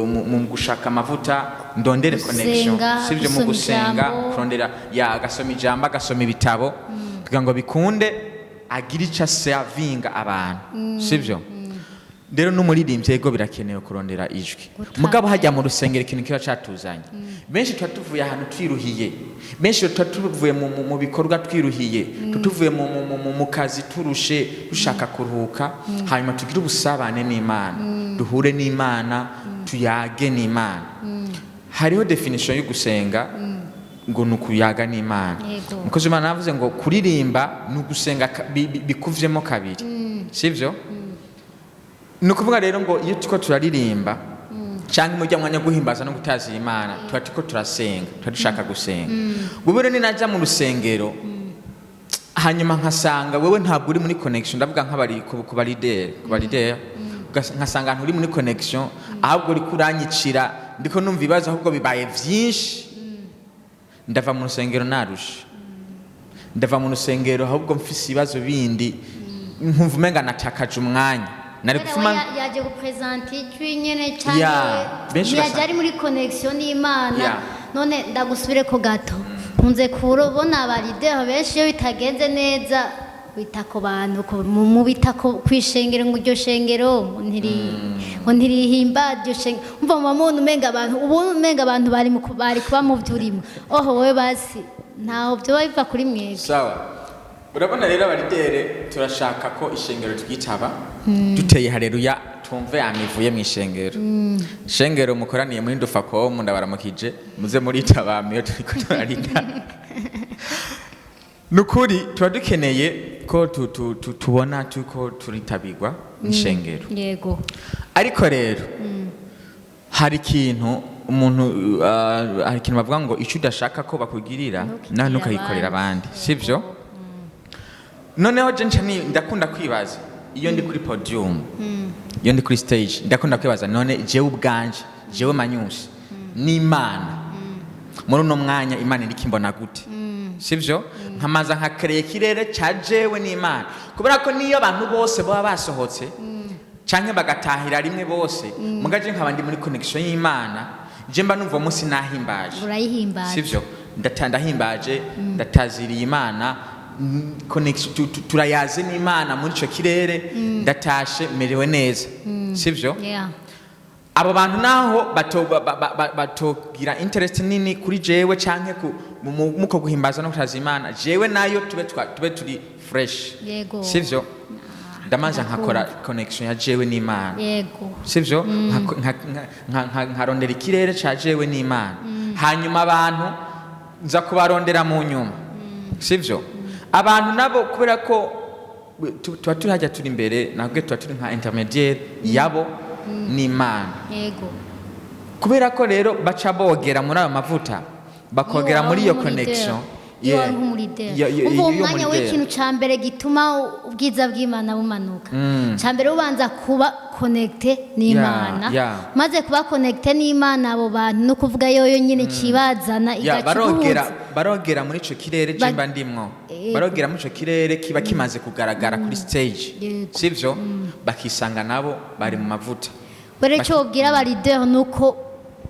mu gushaka amavuta ndondere connection sivyo mu gusenga kurondera agasoma ijambo agasoma ibitabo kugira ngo bikunde agira icyo asavinga abantu sivyo rero n'umuririmbyi yego birakenewe kurondera ijwi mugabo hajya mu rusengero ikintu kiba catuzanye benshi tuvuye ahantu twiruhiye benshi tuvuye mu bikorwa twiruhiye tuvuye mu kazi turushe dushaka kuruhuka hanyuma tugira ubusabane n'Imana duhure n'Imana tuyage n'Imana hariho definition yo gusenga ngo nukuyaga n'Imana mukozi w'Imana yavuze ngo kuririmba nugusenga bikuvyemo kabiri sivyo nukuvuga rero ngo iyo tuko turaririmba cyangwa mu mwanya guhimbaza no gutazira Imana tuko turasenga dushaka gusenga bubure ni najya mu rusengero hanyuma nkasanga wewe ntabwo uri muri connection ndavuga nk'abari ku validere nkasanga nturi muri connection ahubwo uri kuranyicira ndiko numva ibibazo ahubwo bibaye vyinshi ndava mu rusengero narusha ndava mu rusengero ahubwo mfise ibibazo bindi nkumva umenga natakaje umwanya nari gufuma yaje gupresenter ijwi nyene cyane yaje ari muri connection n'Imana none ndagusubire ko gato nkunze kurobona abarideo benshi iyo bitagenze neza bitako bantu mu bitako kwishengero ngo iryo shengero ntirihimba iryo shengero umva mu muntu umenga abantu bari kuba mu vyurimo wowe basi ntaho byo biva kuri mwebwe sawa urabona rero abaridere turashaka ko ishengero twitaba duteye haleluya tumve amivuye mu ishengero mukoraniye muri Ndufacom ndabaramukije muze muri tabamiyo turiko turarika nukuri tuba dukeneye ko tubona tuko turitabirwa n'ishengero yego ariko rero hari ikintu umuntu hari ikintu bavuga ngo icyo udashaka ko bakugirira nawe ntukayikorera abandi sivyo noneho je ndakunda kwibaza iyo ndi kuri podium iyo ndi kuri stage ndakunda kwibaza none jewe ubwanje jewe Magnus n'Imana muri uno mwanya Imana iri kimbona gute sivyo nkamaza nkakereye kirere ca jewe n'Imana kubera ko niyo abantu bose baba basohotse canke bagatahira rimwe bose mugaje nkabandi muri connection y'Imana je mba numva umunsi nahimbaje urayihimbaje sivyo ndatandahimbaje ndataziriye Imana connection turayaze n'Imana muri ico kirere ndatashe merewe neza sivyo abo bantu naho batogira interest nini kuri jewe canke muko guhimbaza no kutaza Imana jewe nayo tube turi fresh sivyo ndamaze nkakora connection ya jewe n'Imana yego sivyo nkarondera ikirere ca jewe n'Imana hanyuma abantu nza kubarondera mu nyuma sivyo abantu nabo kubera ko tuba turi hajya turi imbere nabwo tuba turi nka intermediaire yabo n'Imana yego kubera ko rero baca bogera muri ayo mavuta bakogera muri iyo connection umwanya w'ikintu cya mbere gituma ubwiza bw'Imana bumanuka cya mbere ubanza kuba connecte n'Imana maze kuba connecte n'Imana abo bantu no kuvuga yoyo nyine kibazana barogera muri ico kirere jemba ndimwo barogera muri ico kirere kiba kimaze kugaragara kuri stage sivyo bakisanga nabo bari mu mavuta bare cyo ubwira ba leader nuko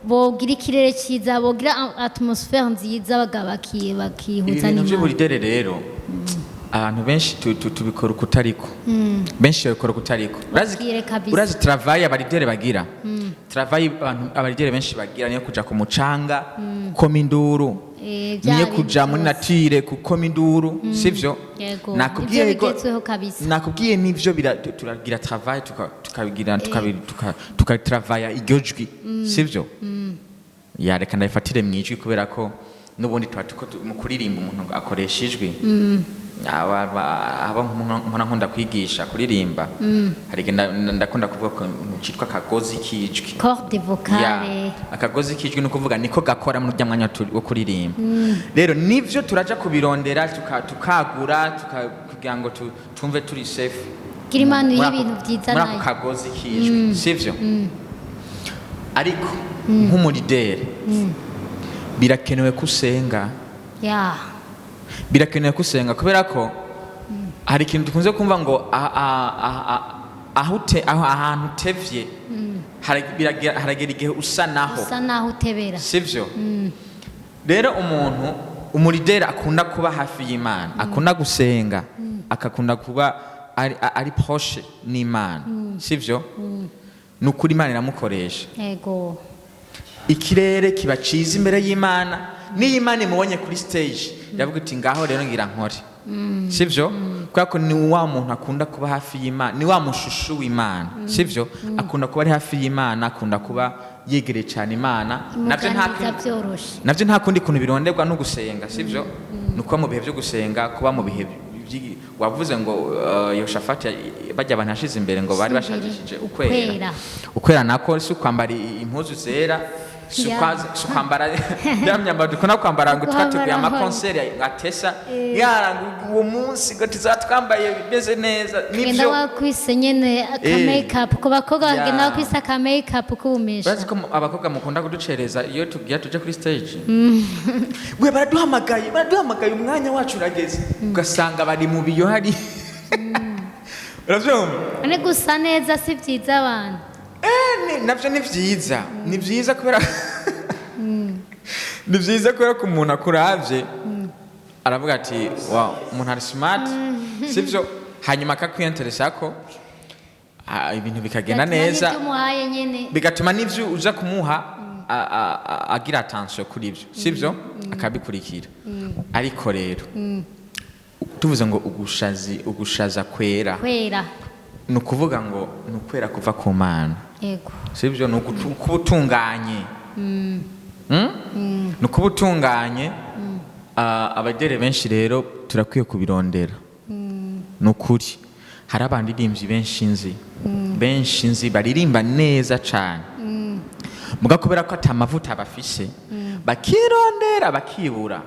bogira ikirere cyiza bogira atmosphere nziza bakihuza n'Imana ibintu by'uburidere rero abantu benshi tubikora ukutariko benshi babikora ukutariko urazi travail abaridere bagira travail abaridere benshi bagira niyo kuja ku mucanga koma induru niyo kuja muri nature kukoma induru sivyo nakubwiye nivyo turagira travail tukabigira tukatravailla igyojwi sivyo yareka ndayifatire mwijwi kubera ko nubundi tuko mu kuririmba umuntu akoresha ijwi aba nkunda kwigisha kuririmba hari ndakunda kuvuga ko cyitwa akagozi kijwi corde vocale akagozi kijwi no kuvuga niko gakora mu ryamwanya wo kuririmba rero nivyo turaja kubirondera tukagura kugira ngo tumve turi safe kirimano y'ibintu byiza nayo muri akagozi kijwi sivyo ariko nk'umuridere birakenewe kusenga birakenewe kusenga kubera ko hari ikintu dukunze kumva ngo ahantu utevye haragera igihe usa naho utebera sivyo rero umuridere akunda kuba hafi y'Imana akunda gusenga akakunda kuba ari proche n'Imana sivyo nukuri Imana iramukoresha yego ikirere kiba ciza imbere y'Imana n'Imana imubonye kuri stage yavuga iti ngaho rero ngira nkore sivyo kwako ni wa muntu akunda kuba hafi y'Imana ni wa mushushu w'Imana sivyo akunda kuba ari hafi y'Imana akunda kuba yegereye cyane Imana navyo nta kundi kuntu bironderwa no gusenga sivyo nuko mu bihe byo gusenga kuba mu bihe wavuze ngo Yoshafati bajya abantu hashize imbere ngo bari bashajishije ukwera nako si kwambara impuzu zera sukwambara yamyambaro dukona kwambara ngo twateguye amakonseri atesa yaranga uwo munsi ngo tuzatwambaye bimeze neza nivyo wakwise nyene aka makeup ko bakobwa bagenda kwisa aka makeup kubumesha bazi ko abakobwa mukunda kuducereza iyo tugiye tuje kuri stage we baraduhamagaye umwanya wacu urageze ugasanga bari mu biyo hari uravyumva ane gusa neza si vyiza abantu navyo ni vyiza kubera ni vyiza kubera ko umuntu akuravye aravuga ati wow umuntu ari smart sivyo hanyuma akakwiyenteresa ko ibintu bikagenda neza bigatuma n'ivyo uza kumuha agira attention kuri ivyo sivyo akabikurikira ariko rero tuvuze ngo ugushaza kwera nukuvuga ngo nukwera kuva ku Mana yego sivyo nukubutunganye nukubutunganye abagere benshi rero turakwiye kubirondera nukuri hari abandirimbyi benshi nzi baririmba neza cyane muga kubera ko atamavuta bafise bakirondera bakibura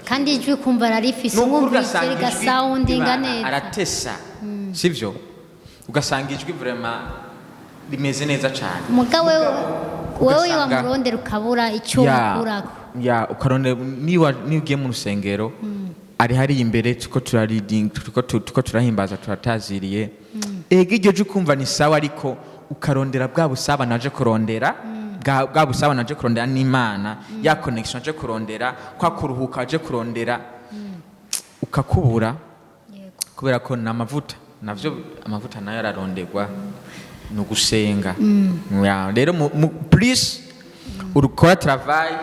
kandi ijwi kumva rarifise umwumvise gasoundinga neza aratesa sivyo ugasanga ijwi vraiment rimeze neza cyane muga wewe wamurondera ukabura icyo ukurako ukarondera niba ugiye mu rusengero ari hari imbere tuko turahimbaza turataziriye ega iryo jwi kumva ni sawa ariko ukarondera bwa busaba naje kurondera bwa busaba naje kurondera n'Imana ya connection naje kurondera kwa kuruhuka naje kurondera ukakubura kubera ko n'amavuta navyo amavuta nayo araronderwa no gusenga rero please urukora travail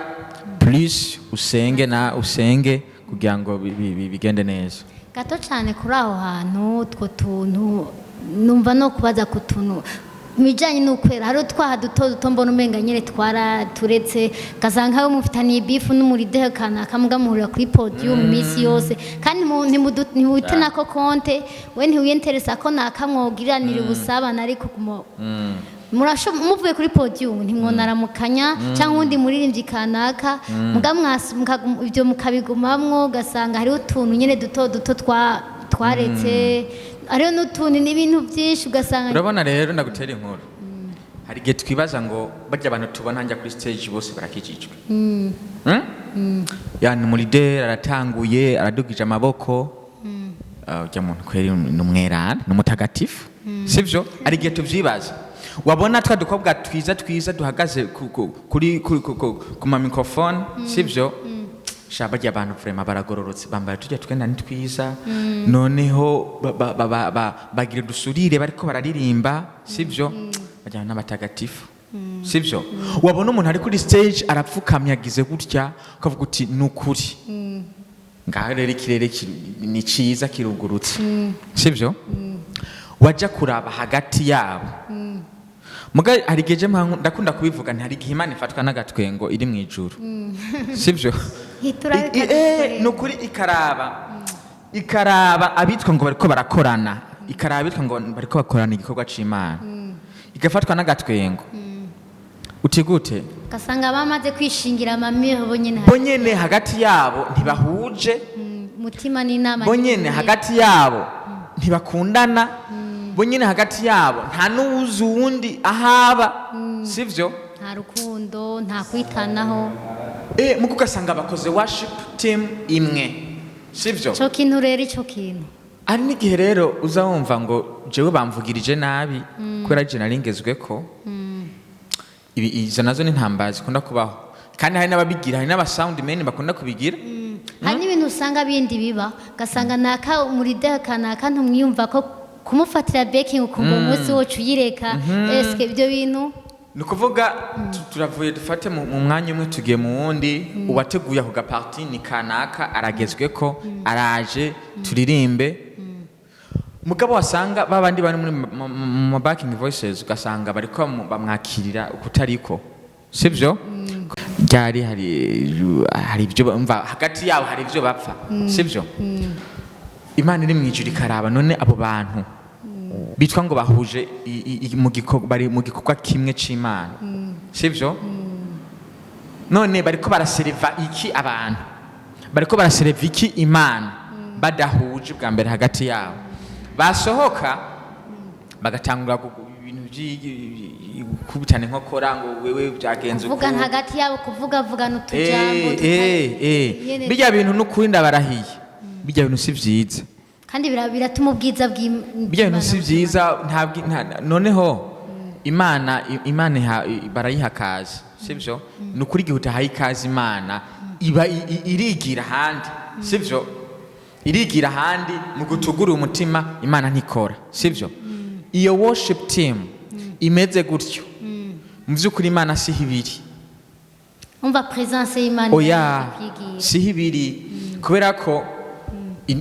please usenge kugira ngo bigende neza gato cyane kuri aho hantu two tuntu numva no kubaza ku tuntu ibijyanye n'ukwera hari utwaha duto mbona umenga nyine twaraturetse ugasanga nk'aho mufitaniye bifu n'umurideho kanaka mugamuhurira kuri podiyumu iminsi yose kandi ntiwite nako konte we ntiwiyenteresa ko nakamwogiranira ubusabane ariko muvuye kuri podiyumu ntimwonaramukanya cyangwa undi muririmbyi kanaka ibyo mukabigumamwo ugasanga hariho utuntu nyine duto twaretse hariho n'utuntu n'ibintu byinshi ugasanga urabona rero ndagutera inkuru hari igihe twibaza ngo bajya abantu tubona njya kuri stage bose barakijijwe yani umulideri aratanguye aradugije amaboko ujya muntu kweri ni umwerana ni umutagatifu sibyo hari igihe tubyibaza wabona twa dukobwa twiza duhagaze ku ma microphone sibyo bajya abantu vraiment baragororotse bambaye tujya twenda ni twiza noneho bagira dusurire bariko bararirimba sibyo bajya n'abatagatifu sibyo wabona umuntu ari kuri stage arapfukamye agize gutya ukavuga uti nukuri ngaho rero ikirere ni ciza kirugurutse sibyo wajya kuraba hagati yabo muga hari igihe ndakunda kubivuga hari igihe Imana ifatwa n'agatwengo iri mu ijuru sibyo nukuri ikaraba abitwa ngo bariko barakorana ikaraba abitwa ngo bariko bakorana igikorwa c'Imana igafatwa n'agatwengo uti gute gasanga bamaze kwishingira amamiho bonyene hagati yabo ntibahuje mutima n'inama bonyene hagati yabo ntibakundana bonyene hagati yabo nta n'uwuzi uwundi ahaba sivyo nta rukundo nta kwitanaho muko ugasanga bakoze worship team imwe sivyo cyo kintu rero icyo kintu ari n'igihe rero uza wumva ngo jewe bamvugirije nabi kubera je naringezweko izo nazo ni ntambazi kunda kubaho kandi hari n'ababigira hari n'abasound men bakunda kubigira hari n'ibintu usanga bindi biba gasanga naka umurideho kanaka ntumwiyumva ko kumufatira baking ukumva umunsi wocu uyireka eske ibyo bintu ni ukuvuga turavuye dufate mu mwanya umwe tugiye mu wundi uwateguye ako gaparti ni kanaka aragezweko araje turirimbe mugabo wasanga babandi bari muri backing voices ugasanga bariko bamwakirira ukutariko sivyo ryari hari ibyo bumva hagati yabo hari ibyo bapfa sivyo Imana iri mu ijuru ikaraba none abo bantu bitwa ngo bahuje bari mu gikorwa kimwe c'Imana sivyo none bariko baraseriva iki abantu bariko baraseriva iki Imana badahuje bwa mbere hagati yabo basohoka bagatangura ibintu kubitana nkokora ngo wewe byagenze uko kuvuga hagati yabo kuvuga n'utujambo bijya bintu n'ukuri ndabarahiye bijya bintu si vyiza kandi biratuma ubwiza bijya bintu si vyiza noneho Imana barayiha kazi sivyo n'ukuri igihe utahaye ikazi Imana iba irigira handi sivyo irigira handi mu gutugura umutima Imana ntikora sivyo iyo worship team imeze gutyo mu by'ukuri Imana si hibiri umva presence y'Imana oya si hibiri kubera ko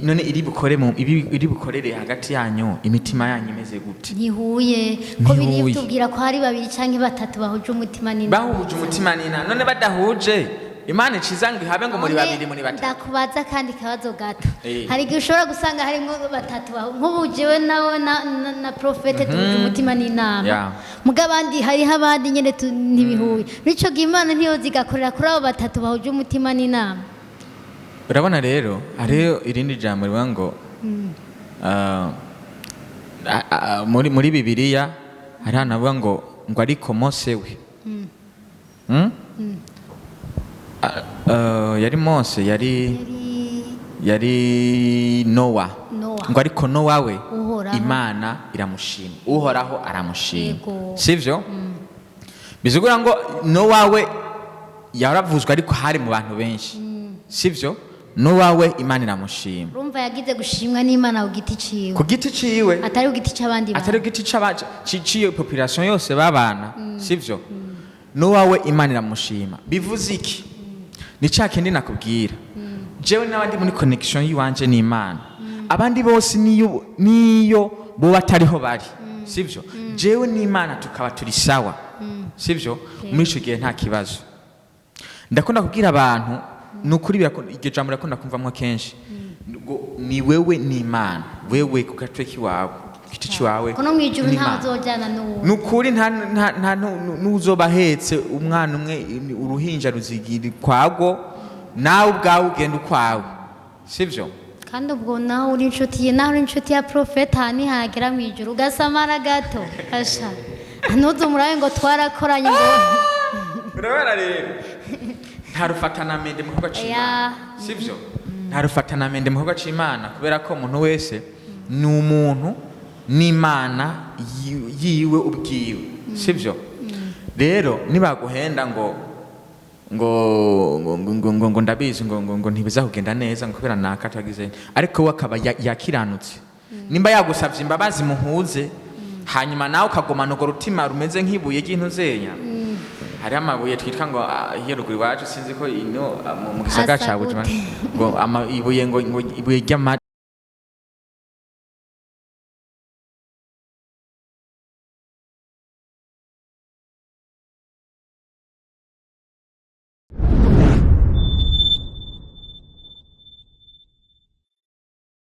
none iri bukorere hagati yanyu imitima yanyu imeze gute ntihuye ko biri tubwira ko hari babiri canke batatu bahuje umutima n'ina none badahuje Imana icizanga ihabe ngo muri babiri muri batatu ndakubaza kandi kabazo gato hari igihe ushobora gusanga harimo batatu nk'ubujewe nawe na profete tuje umutima n'inama mugabandi hariho abandi nyene ntibihuye nico Imana ntiyo zigakorera kuri abo batatu bahuje umutima n'inama urabona rero hariho irindi jambo rivuga ngo muri Bibiliya hari hanavuga ngo ariko Mose we yari Mose yari Nowa ngo ariko Nowa we Imana iramushima uhoraho aramushima sivyo bizugura ngo Nowa we yaravuzwe ariko hari mu bantu benshi sivyo Nowa we Imana iramushima urumva yagize gushimwa n'Imana ku giti ciwe atari ku giti c'abandi atari ku giti ciyo population yose babana sivyo Nowa we Imana iramushima bivuze iki ni cakindi nakubwira jewe n'abandi muri connection yiwanje n'Imana abandi bose niyo bo batariho bari sivyo jewe n'Imana tukaba turi sawa sivyo muri ico gihe nta kibazo ndakunda kubwira abantu nukuri iryo jambo ndakunda kumvamwo kenshi ni wewe n'Imana wewe ku gatwe kiwawe kiti ciwawe kono mwijuru nta uzojana n'uwo nukuri nta n'uzobahetse umwana umwe uruhinja ruzigiri kwago nawe ubwawe ugenda ukwawe sivyo kandi ubwo nawe uri inshuti ya profeta ntihagera mwijuru ugasamara gato asha ntuzumuraye ngo twarakoranye ngo urabera rero ntarufatanamende mu gikorwa c'Imana sivyo ntarufatanamende mu gikorwa c'Imana kubera ko umuntu wese ni umuntu n'Imana yiwe ubwiwe sivyo rero nibaguhenda ngo ndabizi ngo ntibiza kugenda neza ngo kubera nakatagize ariko we akaba yakiranutse nimba yagusavye imbabazi muhuze hanyuma nawe ukagomana urwo rutima rumeze nk'ibuye ry'intuzenya hari amabuye twitwa ngo iyo ruguru iwacu sinzi ko ino mu gisagara ca Bujumbura ngo ibuye